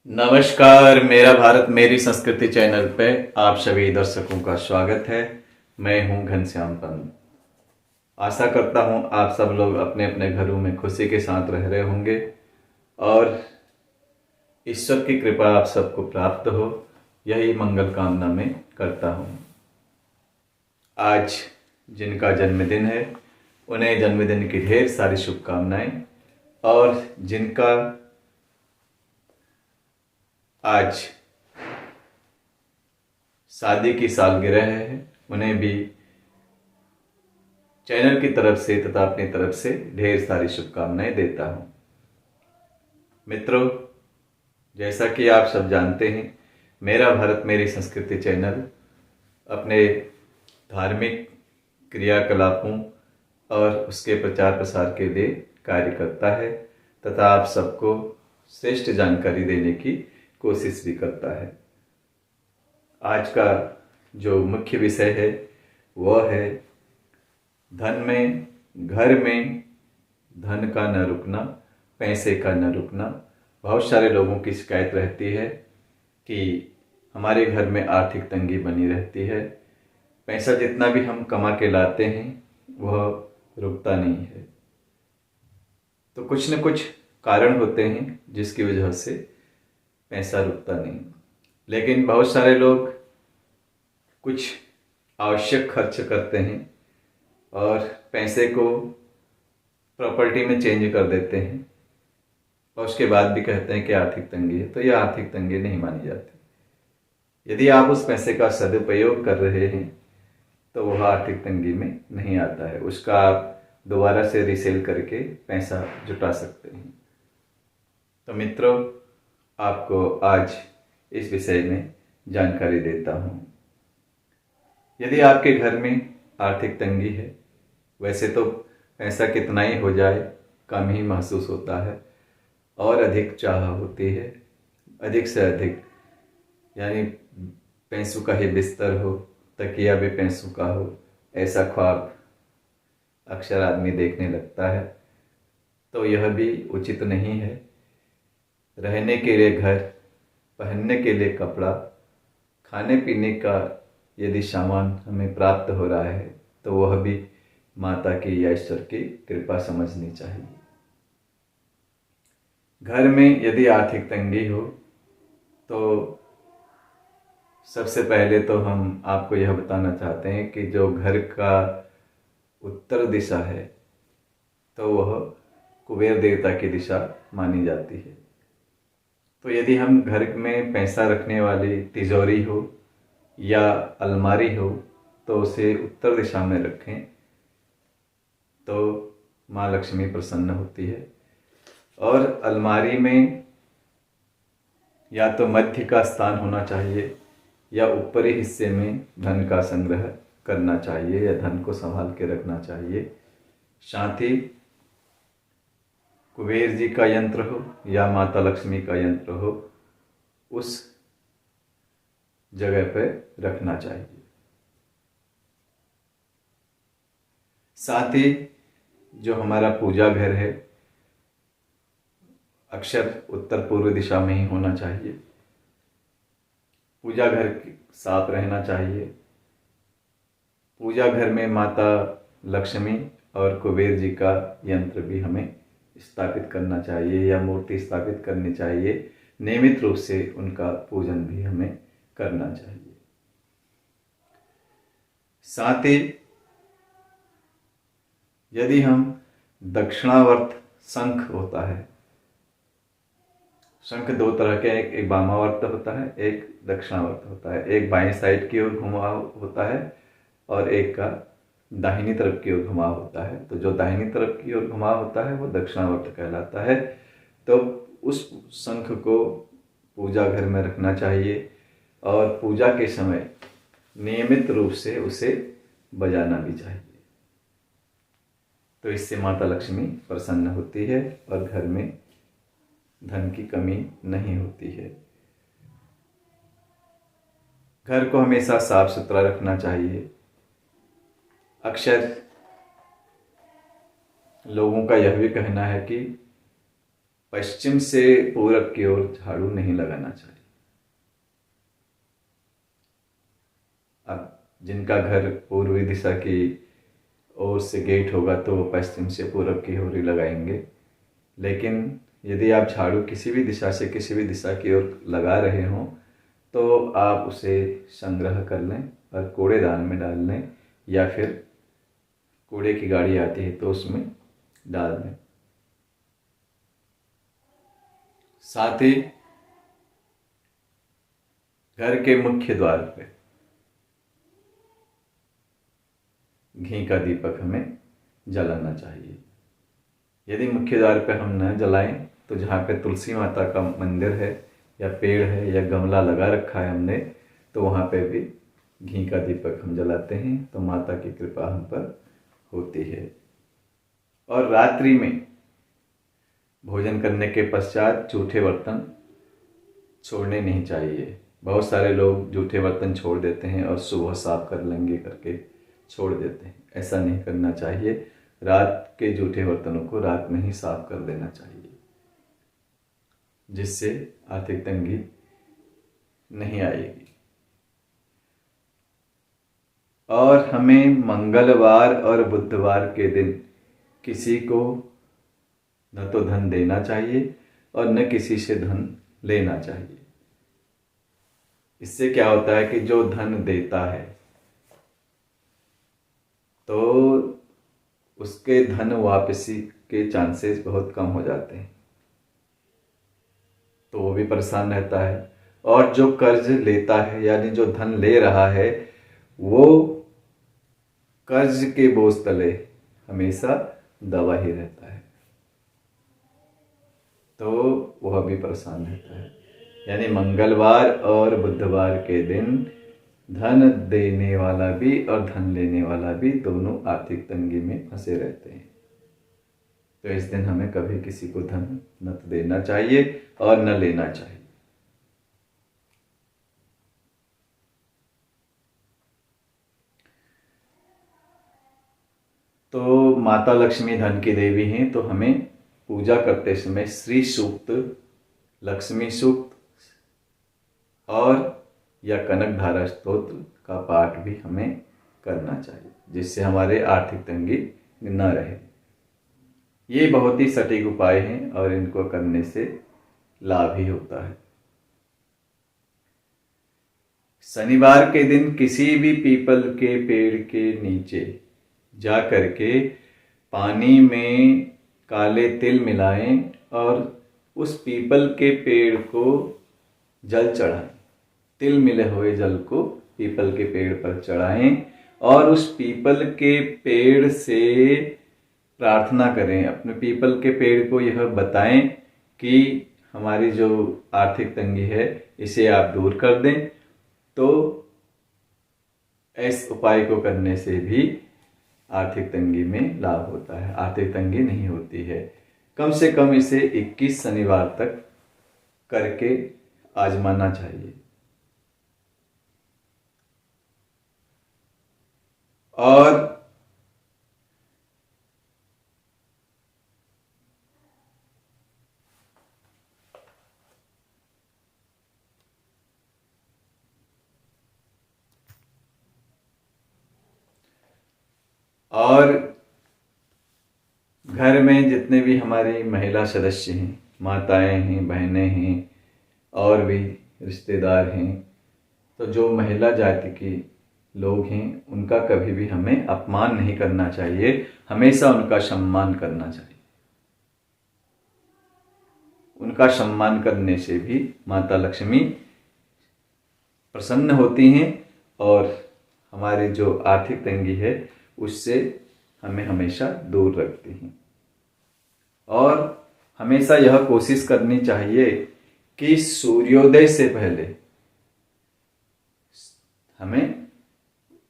नमस्कार। मेरा भारत मेरी संस्कृति चैनल पे आप सभी दर्शकों का स्वागत है। मैं हूं घनश्याम पंत। आशा करता हूं आप सब लोग अपने अपने घरों में खुशी के साथ रह रहे होंगे और ईश्वर की कृपा आप सबको प्राप्त हो, यही मंगल कामना मैं करता हूं। आज जिनका जन्मदिन है उन्हें जन्मदिन की ढेर सारी शुभकामनाएं, और जिनका आज शादी की सालगिरह है उन्हें भी चैनल की तरफ से तथा अपनी तरफ से ढेर सारी शुभकामनाएं देता हूं। मित्रों, जैसा कि आप सब जानते हैं, मेरा भारत मेरी संस्कृति चैनल अपने धार्मिक क्रियाकलापों और उसके प्रचार प्रसार के लिए कार्य करता है तथा आप सबको श्रेष्ठ जानकारी देने की कोशिश भी करता है। आज का जो मुख्य विषय है वह है धन में, घर में धन का न रुकना, पैसे का न रुकना। बहुत सारे लोगों की शिकायत रहती है कि हमारे घर में आर्थिक तंगी बनी रहती है, पैसा जितना भी हम कमा के लाते हैं वह रुकता नहीं है। तो कुछ न कुछ कारण होते हैं जिसकी वजह से पैसा रुकता नहीं। लेकिन बहुत सारे लोग कुछ आवश्यक खर्च करते हैं और पैसे को प्रॉपर्टी में चेंज कर देते हैं और उसके बाद भी कहते हैं कि आर्थिक तंगी है। तो यह आर्थिक तंगी नहीं मानी जाती। यदि आप उस पैसे का सदुपयोग कर रहे हैं तो वह आर्थिक तंगी में नहीं आता है। उसका आप दोबारा से रीसेल करके पैसा जुटा सकते हैं। तो मित्रों, आपको आज इस विषय में जानकारी देता हूँ। यदि आपके घर में आर्थिक तंगी है, वैसे तो पैसा कितना ही हो जाए कम ही महसूस होता है और अधिक चाह होती है, अधिक से अधिक, यानी पैसों का ही बिस्तर हो, तकिया भी पैसों का हो, ऐसा ख्वाब अक्सर आदमी देखने लगता है। तो यह भी उचित नहीं है। रहने के लिए घर, पहनने के लिए कपड़ा, खाने पीने का यदि सामान हमें प्राप्त हो रहा है तो वह भी माता की या ईश्वर की कृपा समझनी चाहिए। घर में यदि आर्थिक तंगी हो तो सबसे पहले तो हम आपको यह बताना चाहते हैं कि जो घर का उत्तर दिशा है तो वह कुबेर देवता की दिशा मानी जाती है। तो यदि हम घर में पैसा रखने वाली तिजोरी हो या अलमारी हो तो उसे उत्तर दिशा में रखें तो माँ लक्ष्मी प्रसन्न होती है। और अलमारी में या तो मध्य का स्थान होना चाहिए या ऊपरी हिस्से में धन का संग्रह करना चाहिए या धन को संभाल के रखना चाहिए। साथ ही कुबेर जी का यंत्र हो या माता लक्ष्मी का यंत्र हो, उस जगह पर रखना चाहिए। साथ ही जो हमारा पूजा घर है अक्सर उत्तर पूर्व दिशा में ही होना चाहिए। पूजा घर साफ रहना चाहिए। पूजा घर में माता लक्ष्मी और कुबेर जी का यंत्र भी हमें स्थापित करना चाहिए या मूर्ति स्थापित करनी चाहिए। नियमित रूप से उनका पूजन भी हमें करना चाहिए। साथ ही यदि हम दक्षिणावर्त शंख होता है, शंख दो तरह के, एक वामावर्त होता है, एक दक्षिणावर्त होता है। एक बाएं साइड की ओर घुमा होता है और एक का दाहिनी तरफ की ओर घुमा होता है। तो जो दाहिनी तरफ की ओर घुमा होता है वो दक्षिणावर्त कहलाता है। तो उस शंख को पूजा घर में रखना चाहिए और पूजा के समय नियमित रूप से उसे बजाना भी चाहिए। तो इससे माता लक्ष्मी प्रसन्न होती है और घर में धन की कमी नहीं होती है। घर को हमेशा साफ सुथरा रखना चाहिए। अक्सर लोगों का यह भी कहना है कि पश्चिम से पूरब की ओर झाड़ू नहीं लगाना चाहिए। अब जिनका घर पूर्वी दिशा की ओर से गेट होगा तो वो पश्चिम से पूरब की ओर ही लगाएंगे, लेकिन यदि आप झाड़ू किसी भी दिशा से किसी भी दिशा की ओर लगा रहे हों तो आप उसे संग्रह कर लें और कूड़ेदान में डाल लें, या फिर कूड़े की गाड़ी आती है तो उसमें डाल दें। साथ ही घर के मुख्य द्वार पे घी का दीपक हमें जलाना चाहिए। यदि मुख्य द्वार पे हम न जलाएं तो जहाँ पे तुलसी माता का मंदिर है या पेड़ है या गमला लगा रखा है हमने, तो वहाँ पे भी घी का दीपक हम जलाते हैं तो माता की कृपा हम पर होती है। और रात्रि में भोजन करने के पश्चात जूठे बर्तन छोड़ने नहीं चाहिए। बहुत सारे लोग जूठे बर्तन छोड़ देते हैं और सुबह साफ कर लेंगे करके छोड़ देते हैं। ऐसा नहीं करना चाहिए। रात के जूठे बर्तनों को रात में ही साफ कर देना चाहिए, जिससे आर्थिक तंगी नहीं आएगी। और हमें मंगलवार और बुधवार के दिन किसी को न तो धन देना चाहिए और न किसी से धन लेना चाहिए। इससे क्या होता है कि जो धन देता है तो उसके धन वापसी के चांसेस बहुत कम हो जाते हैं, तो वो भी परेशान रहता है। और जो कर्ज लेता है यानी जो धन ले रहा है वो कर्ज के बोझ तले हमेशा दबा ही रहता है, तो वह भी परेशान रहता है। यानी मंगलवार और बुधवार के दिन धन देने वाला भी और धन लेने वाला भी दोनों आर्थिक तंगी में फंसे रहते हैं। तो इस दिन हमें कभी किसी को धन न तो देना चाहिए और न लेना चाहिए। तो माता लक्ष्मी धन की देवी हैं, तो हमें पूजा करते समय श्री सूक्त, लक्ष्मी सूक्त और या कनक धारा स्तोत्र का पाठ भी हमें करना चाहिए, जिससे हमारे आर्थिक तंगी न रहे। ये बहुत ही सटीक उपाय हैं और इनको करने से लाभ ही होता है। शनिवार के दिन किसी भी पीपल के पेड़ के नीचे जा करके पानी में काले तिल मिलाएं और उस पीपल के पेड़ को जल चढ़ाएं। तिल मिले हुए जल को पीपल के पेड़ पर चढ़ाएं और उस पीपल के पेड़ से प्रार्थना करें। अपने पीपल के पेड़ को यह बताएं कि हमारी जो आर्थिक तंगी है इसे आप दूर कर दें। तो इस उपाय को करने से भी आर्थिक तंगी में लाभ होता है, आर्थिक तंगी नहीं होती है। कम से कम इसे 21 शनिवार तक करके आजमाना चाहिए। और घर में जितने भी हमारी महिला सदस्य हैं, माताएं हैं, बहनें हैं और भी रिश्तेदार हैं, तो जो महिला जाति के लोग हैं उनका कभी भी हमें अपमान नहीं करना चाहिए, हमेशा उनका सम्मान करना चाहिए। उनका सम्मान करने से भी माता लक्ष्मी प्रसन्न होती हैं और हमारी जो आर्थिक तंगी है उससे हमें हमेशा दूर रखती हैं। और हमेशा यह कोशिश करनी चाहिए कि सूर्योदय से पहले हमें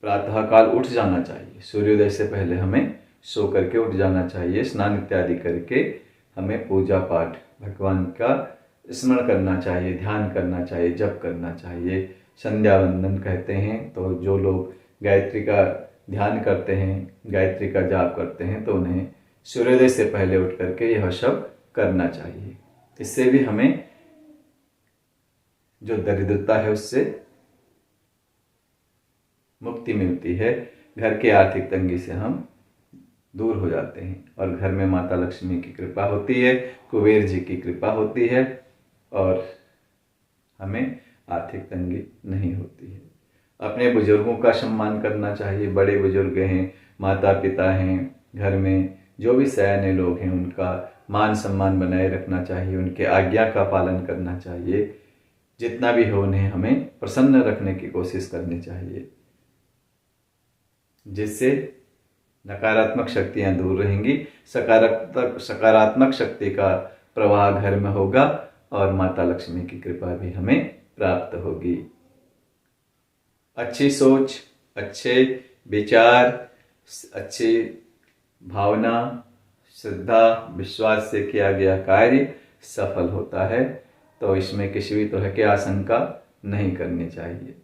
प्रातःकाल उठ जाना चाहिए। सूर्योदय से पहले हमें सो करके उठ जाना चाहिए। स्नान इत्यादि करके हमें पूजा पाठ, भगवान का स्मरण करना चाहिए, ध्यान करना चाहिए, जप करना चाहिए। संध्या वंदन कहते हैं, तो जो लोग गायत्री का ध्यान करते हैं, गायत्री का जाप करते हैं, तो उन्हें सूर्योदय से पहले उठ करके यह सब करना चाहिए। इससे भी हमें जो दरिद्रता है उससे मुक्ति मिलती है। घर की आर्थिक तंगी से हम दूर हो जाते हैं और घर में माता लक्ष्मी की कृपा होती है, कुबेर जी की कृपा होती है और हमें आर्थिक तंगी नहीं होती है। अपने बुजुर्गों का सम्मान करना चाहिए। बड़े बुजुर्ग हैं, माता पिता हैं, घर में जो भी सयाने लोग हैं उनका मान सम्मान बनाए रखना चाहिए, उनके आज्ञा का पालन करना चाहिए। जितना भी हो उन्हें हमें प्रसन्न रखने की कोशिश करनी चाहिए, जिससे नकारात्मक शक्तियां दूर रहेंगी, सकारात्मक शक्ति का प्रवाह घर में होगा और माता लक्ष्मी की कृपा भी हमें प्राप्त होगी। अच्छी सोच, अच्छे विचार, अच्छी भावना, श्रद्धा, विश्वास से किया गया कार्य सफल होता है, तो इसमें किसी भी तरह की आशंका नहीं करनी चाहिए।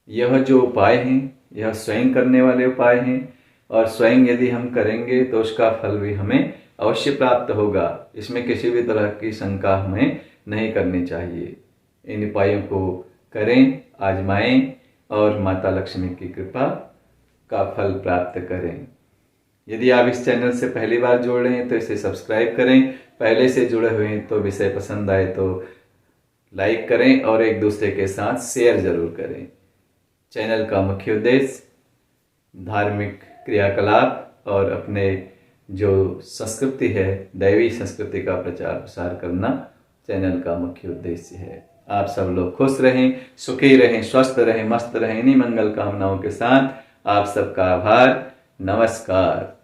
यह जो उपाय हैं यह स्वयं करने वाले उपाय हैं और स्वयं यदि हम करेंगे तो उसका फल भी हमें अवश्य प्राप्त होगा। इसमें किसी भी तरह की शंका हमें नहीं करनी चाहिए। इन उपायों को करें, आजमाएं और माता लक्ष्मी की कृपा का फल प्राप्त करें। यदि आप इस चैनल से पहली बार जुड़ रहे हैं तो इसे सब्सक्राइब करें। पहले से जुड़े हुए हैं तो विषय पसंद आए तो लाइक करें और एक दूसरे के साथ शेयर जरूर करें। चैनल का मुख्य उद्देश्य धार्मिक क्रियाकलाप और अपने जो संस्कृति है, दैवी संस्कृति का प्रचार प्रसार करना चैनल का मुख्य उद्देश्य है। आप सब लोग खुश रहें, सुखी रहें, स्वस्थ रहें, मस्त रहें। इन्हीं मंगल कामनाओं के साथ आप सबका आभार। नमस्कार।